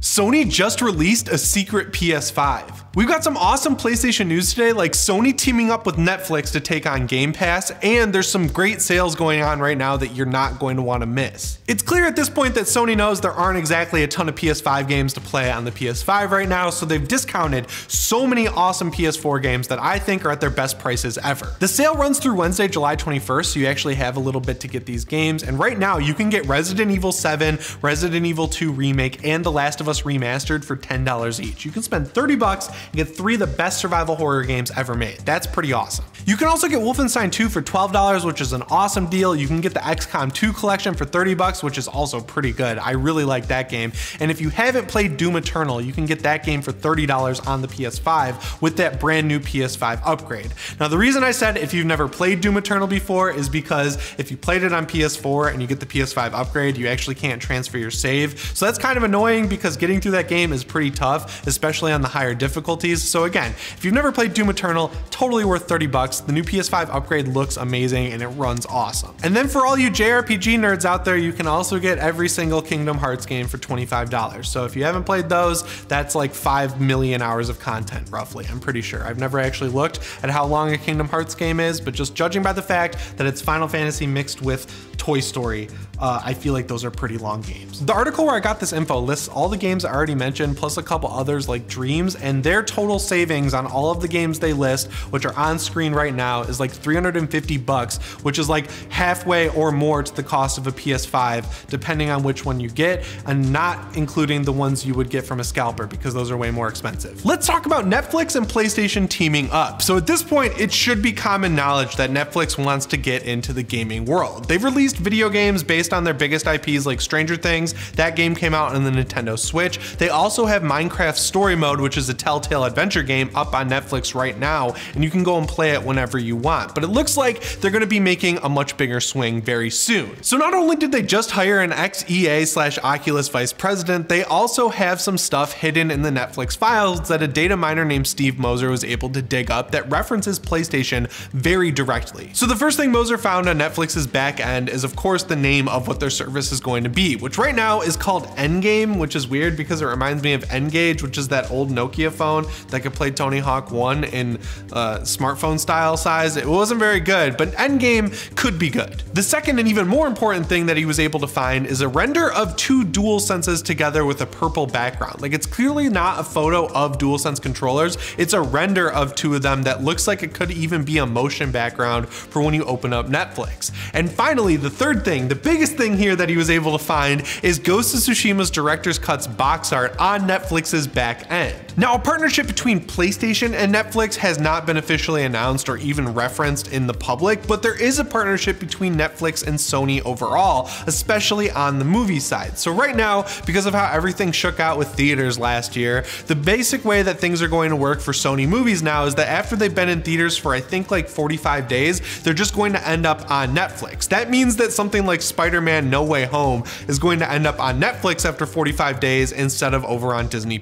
Sony just released a secret PS5. We've got some awesome PlayStation news today, like Sony teaming up with Netflix to take on Game Pass, and there's some great sales going on right now that you're not going to want to miss. It's clear at this point that Sony knows there aren't exactly a ton of PS5 games to play on the PS5 right now, so they've discounted so many awesome PS4 games that I think are at their best prices ever. The sale runs through Wednesday, July 21st, so you actually have a little bit to get these games, and right now you can get Resident Evil 7, Resident Evil 2 Remake, and The Last of Us Remastered for $10 each. You can spend 30 bucks and get 3 of the best survival horror games ever made. That's pretty awesome. You can also get Wolfenstein 2 for $12, which is an awesome deal. You can get the XCOM 2 collection for 30 bucks, which is also pretty good. I really like that game. And if you haven't played Doom Eternal, you can get that game for $30 on the PS5 with that brand new PS5 upgrade. Now, the reason I said if you've never played Doom Eternal before is because if you played it on PS4 and you get the PS5 upgrade, you actually can't transfer your save. So that's kind of annoying because getting through that game is pretty tough, especially on the higher difficulties. So again, if you've never played Doom Eternal, totally worth 30 bucks. The new PS5 upgrade looks amazing and it runs awesome. And then for all you JRPG nerds out there, you can also get every single Kingdom Hearts game for $25. So if you haven't played those, that's like 5 million hours of content, roughly, I'm pretty sure. I've never actually looked at how long a Kingdom Hearts game is, but just judging by the fact that it's Final Fantasy mixed with Toy Story, I feel like those are pretty long games. The article where I got this info lists all the games I already mentioned, plus a couple others like Dreams, and their total savings on all of the games they list, which are on screen right now, is like 350 bucks, which is like halfway or more to the cost of a PS5, depending on which one you get, and not including the ones you would get from a scalper, because those are way more expensive. Let's talk about Netflix and PlayStation teaming up. So at this point, it should be common knowledge that Netflix wants to get into the gaming world. They've released video games based on their biggest IPs like Stranger Things. That game came out on the Nintendo Switch. They also have Minecraft Story Mode, which is a Telltale adventure game up on Netflix right now, and you can go and play it whenever you want. But it looks like they're gonna be making a much bigger swing very soon. So not only did they just hire an ex-EA/Oculus vice president, they also have some stuff hidden in the Netflix files that a data miner named Steve Moser was able to dig up that references PlayStation very directly. So the first thing Moser found on Netflix's back end is of course the name of what their service is going to be, which right now is called Endgame, which is weird because it reminds me of N-Gage, which is that old Nokia phone that could play Tony Hawk 1 in smartphone style size. It wasn't very good, but Endgame could be good. The second and even more important thing that he was able to find is a render of 2 DualSenses together with a purple background. Like, it's clearly not a photo of DualSense controllers, it's a render of 2 of them that looks like it could even be a motion background for when you open up Netflix. And finally, the third thing, the biggest thing here that he was able to find is Ghost of Tsushima's Director's Cut's box art on Netflix's back end. Now, a partnership between PlayStation and Netflix has not been officially announced or even referenced in the public, but there is a partnership between Netflix and Sony overall, especially on the movie side. So right now, because of how everything shook out with theaters last year, the basic way that things are going to work for Sony movies now is that after they've been in theaters for I think like 45 days, they're just going to end up on Netflix. That means that something like Spider-Man No Way Home is going to end up on Netflix after 45 days instead of over on Disney+.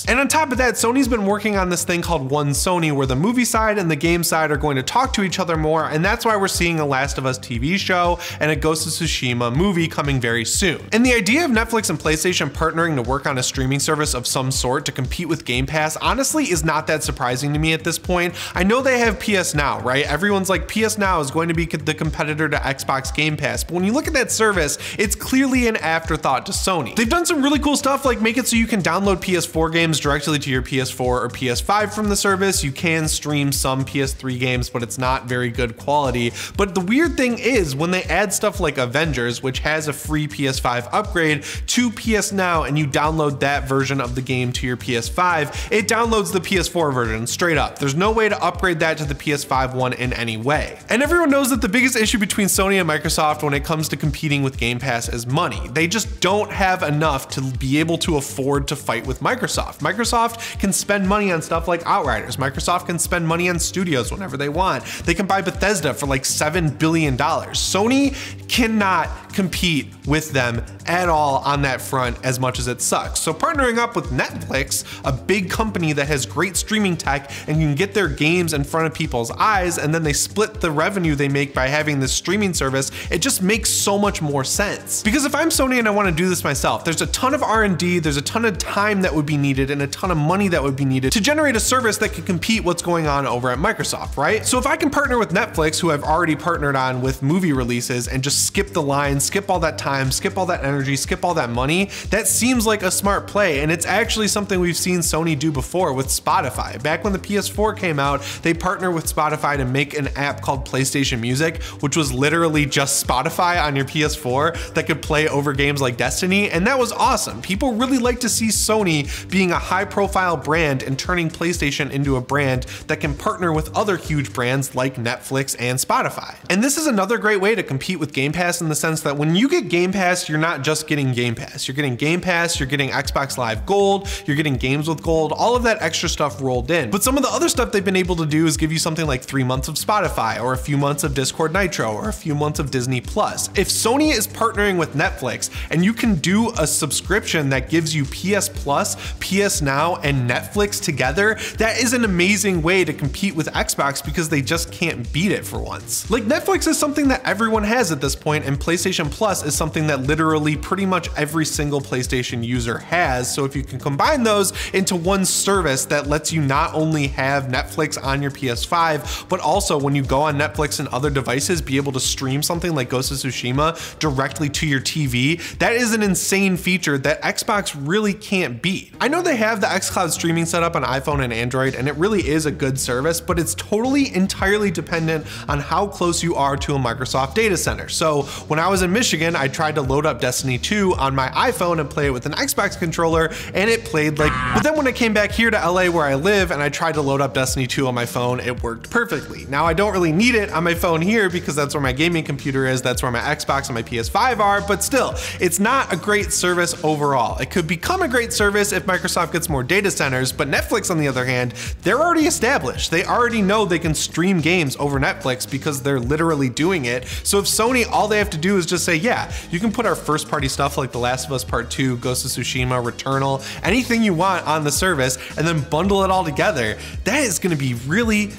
And on top of that, Sony's been working on this thing called One Sony, where the movie side and the game side are going to talk to each other more, and that's why we're seeing a Last of Us TV show and a Ghost of Tsushima movie coming very soon. And the idea of Netflix and PlayStation partnering to work on a streaming service of some sort to compete with Game Pass honestly is not that surprising to me at this point. I know they have PS Now, right? Everyone's like, PS Now is going to be the competitor to Xbox Game Pass, but when you look at that service, it's clearly an afterthought to Sony. They've done some really cool stuff, like make it so you can download PS4 games directly to your PS4 or PS5 from the service. You can stream some PS3 games, but it's not very good quality. But the weird thing is when they add stuff like Avengers, which has a free PS5 upgrade, to PS Now, and you download that version of the game to your PS5, it downloads the PS4 version straight up. There's no way to upgrade that to the PS5 one in any way. And everyone knows that the biggest issue between Sony and Microsoft when it comes to competing with Game Pass is money. They just don't have enough to be able to afford to fight with Microsoft. Microsoft can spend money on stuff like Outriders. Microsoft can spend money on studios whenever they want. They can buy Bethesda for like $7 billion. Sony cannot not compete with them at all on that front as much as it sucks. So partnering up with Netflix, a big company that has great streaming tech and can get their games in front of people's eyes, and then they split the revenue they make by having this streaming service, it just makes so much more sense. Because if I'm Sony and I want to do this myself, there's a ton of R&D, there's a ton of time that would be needed and a ton of money that would be needed to generate a service that could compete what's going on over at Microsoft, right? So if I can partner with Netflix, who I've already partnered on with movie releases, and just skip the line, skip all that time, skip all that energy, skip all that money, that seems like a smart play. And it's actually something we've seen Sony do before with Spotify. Back when the PS4 came out, they partnered with Spotify to make an app called PlayStation Music, which was literally just Spotify on your PS4 that could play over games like Destiny, and that was awesome. People really like to see Sony being a high-profile brand and turning PlayStation into a brand that can partner with other huge brands like Netflix and Spotify. And this is another great way to compete with Game Pass in the sense that when you get Game Pass, you're not just getting Game Pass. You're getting Game Pass, you're getting Xbox Live Gold, you're getting games with gold, all of that extra stuff rolled in. But some of the other stuff they've been able to do is give you something like 3 months of Spotify, or a few months of Discord Nitro, or a few months of Disney Plus. If Sony is partnering with Netflix and you can do a subscription that gives you PS Plus, PS Now, and Netflix together, that is an amazing way to compete with Xbox because they just can't beat it for once. Like, Netflix is something that everyone has at this point, and PlayStation Plus is something that literally pretty much every single PlayStation user has. So if you can combine those into one service that lets you not only have Netflix on your PS5, but also when you go on Netflix and other devices, be able to stream something like Ghost of Tsushima directly to your TV, that is an insane feature that Xbox really can't beat. I know they have the xCloud streaming set up on iPhone and Android, and it really is a good service, but it's totally entirely dependent on how close you are to a Microsoft data center. So when I was in Michigan, I tried to load up Destiny 2 on my iPhone and play it with an Xbox controller, and it played like, but then when I came back here to LA where I live and I tried to load up Destiny 2 on my phone, it worked perfectly. Now I don't really need it on my phone here because that's where my gaming computer is, that's where my Xbox and my PS5 are, but still, it's not a great service overall. It could become a great service if Microsoft gets more data centers, but Netflix on the other hand, they're already established. They already know they can stream games over Netflix because they're literally doing it. So if Sony, all they have to do is just say, yeah, you can put our first party stuff like The Last of Us Part 2, Ghost of Tsushima, Returnal, anything you want on the service, and then bundle it all together. That is gonna be really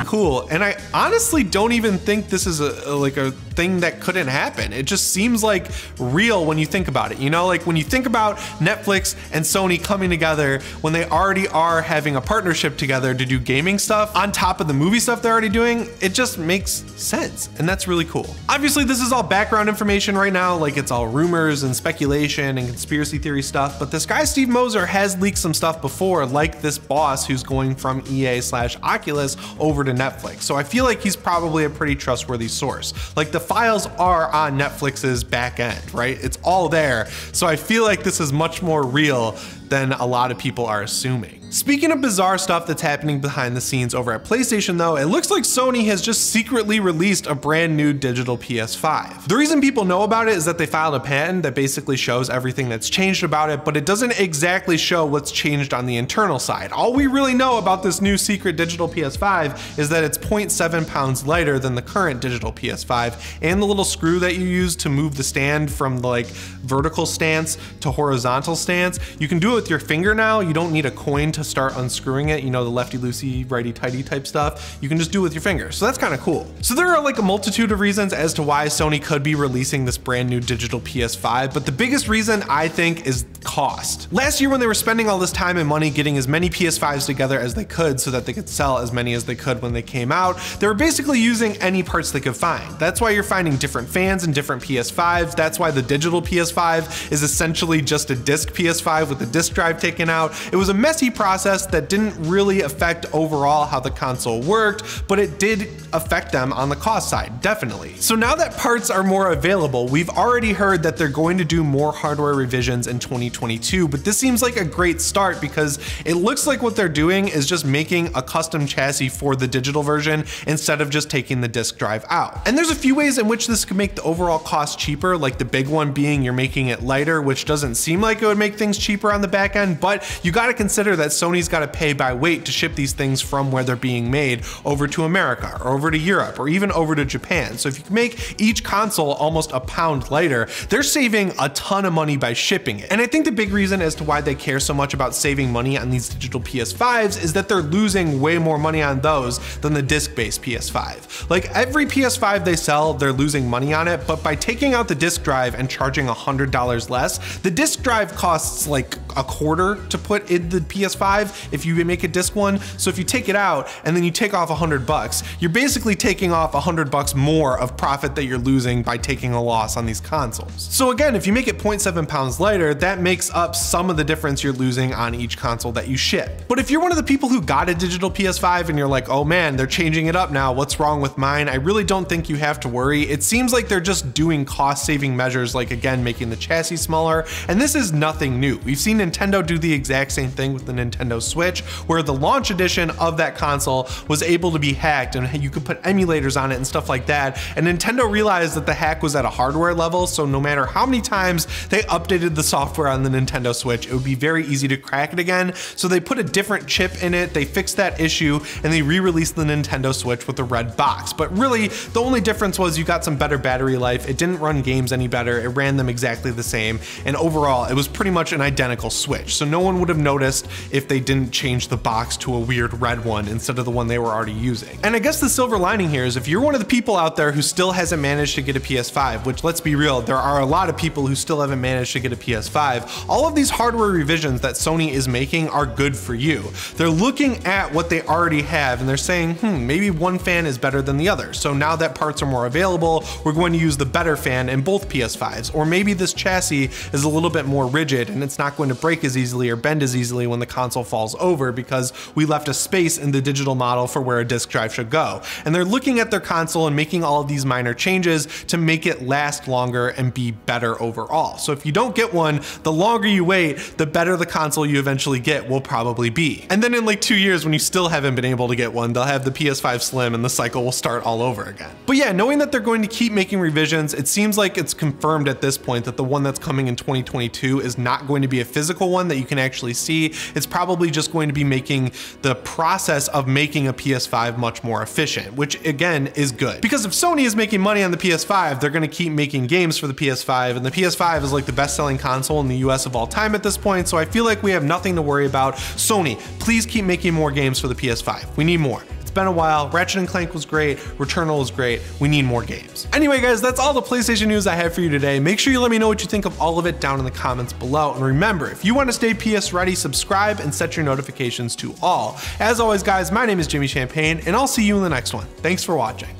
cool. And I honestly don't even think this is a thing that couldn't happen. It just seems like real when you think about it. You know, like when you think about Netflix and Sony coming together when they already are having a partnership together to do gaming stuff on top of the movie stuff they're already doing, it just makes sense. And that's really cool. Obviously, this is all background information right now, like it's all rumors and speculation and conspiracy theory stuff, but this guy Steve Moser has leaked some stuff before, like this boss who's going from EA/Oculus over to Netflix. So I feel like he's probably a pretty trustworthy source. Like the files are on Netflix's back end, right? It's all there. So I feel like this is much more real than a lot of people are assuming. Speaking of bizarre stuff that's happening behind the scenes over at PlayStation though, it looks like Sony has just secretly released a brand new digital PS5. The reason people know about it is that they filed a patent that basically shows everything that's changed about it, but it doesn't exactly show what's changed on the internal side. All we really know about this new secret digital PS5 is that it's 0.7 pounds lighter than the current digital PS5, and the little screw that you use to move the stand from the like vertical stance to horizontal stance, you can do it with your finger now. You don't need a coin to start unscrewing it, you know, the lefty-loosey, righty-tighty type stuff. You can just do it with your finger. So that's kind of cool. So there are like a multitude of reasons as to why Sony could be releasing this brand new digital PS5, but the biggest reason I think is cost. Last year when they were spending all this time and money getting as many PS5s together as they could so that they could sell as many as they could when they came out, they were basically using any parts they could find. That's why you're finding different fans and different PS5s. That's why the digital PS5 is essentially just a disc PS5 with a disc drive taken out. It was a messy process that didn't really affect overall how the console worked, but it did affect them on the cost side, definitely. So now that parts are more available, we've already heard that they're going to do more hardware revisions in 2022, but this seems like a great start because it looks like what they're doing is just making a custom chassis for the digital version instead of just taking the disc drive out. And there's a few ways in which this could make the overall cost cheaper, like the big one being you're making it lighter, which doesn't seem like it would make things cheaper on the back back end, but you gotta consider that Sony's gotta pay by weight to ship these things from where they're being made over to America, or over to Europe, or even over to Japan. So if you make each console almost a pound lighter, they're saving a ton of money by shipping it. And I think the big reason as to why they care so much about saving money on these digital PS5s is that they're losing way more money on those than the disc-based PS5. Like every PS5 they sell, they're losing money on it, but by taking out the disc drive and charging $100 less, the disc drive costs like a quarter to put in the PS5 if you make a disc one. So if you take it out and then you take off $100, you're basically taking off $100 more of profit that you're losing by taking a loss on these consoles. So again, if you make it 0.7 pounds lighter, that makes up some of the difference you're losing on each console that you ship. But if you're one of the people who got a digital PS5 and you're like, oh man, they're changing it up now, what's wrong with mine? I really don't think you have to worry. It seems like they're just doing cost saving measures, like again, making the chassis smaller. And this is nothing new. We've seen Nintendo do the exact same thing with the Nintendo Switch, where the launch edition of that console was able to be hacked and you could put emulators on it and stuff like that. And Nintendo realized that the hack was at a hardware level, so no matter how many times they updated the software on the Nintendo Switch, it would be very easy to crack it again. So they put a different chip in it, they fixed that issue, and they re-released the Nintendo Switch with a red box. But really, the only difference was you got some better battery life, it didn't run games any better, it ran them exactly the same, and overall, it was pretty much an identical Switch. So no one would have noticed if they didn't change the box to a weird red one instead of the one they were already using. And I guess the silver lining here is if you're one of the people out there who still hasn't managed to get a PS5, which let's be real, there are a lot of people who still haven't managed to get a PS5, all of these hardware revisions that Sony is making are good for you. They're looking at what they already have and they're saying, maybe one fan is better than the other. So now that parts are more available, we're going to use the better fan in both PS5s. Or maybe this chassis is a little bit more rigid and it's not going to break as easily or bend as easily when the console falls over because we left a space in the digital model for where a disc drive should go. And they're looking at their console and making all of these minor changes to make it last longer and be better overall. So if you don't get one, the longer you wait, the better the console you eventually get will probably be. And then in like 2 years when you still haven't been able to get one, they'll have the PS5 Slim and the cycle will start all over again. But yeah, knowing that they're going to keep making revisions, it seems like it's confirmed at this point that the one that's coming in 2022 is not going to be a physical one that you can actually see. It's probably just going to be making the process of making a PS5 much more efficient, which again is good. Because if Sony is making money on the PS5, they're going to keep making games for the PS5, and the PS5 is like the best-selling console in the US of all time at this point, so I feel like we have nothing to worry about. Sony, please keep making more games for the PS5. We need more. It's been a while. Ratchet & Clank was great. Returnal was great. We need more games. Anyway, guys, that's all the PlayStation news I have for you today. Make sure you let me know what you think of all of it down in the comments below. And remember, if you want to stay PS ready, subscribe and set your notifications to all. As always, guys, my name is Jimmy Champagne, and I'll see you in the next one. Thanks for watching.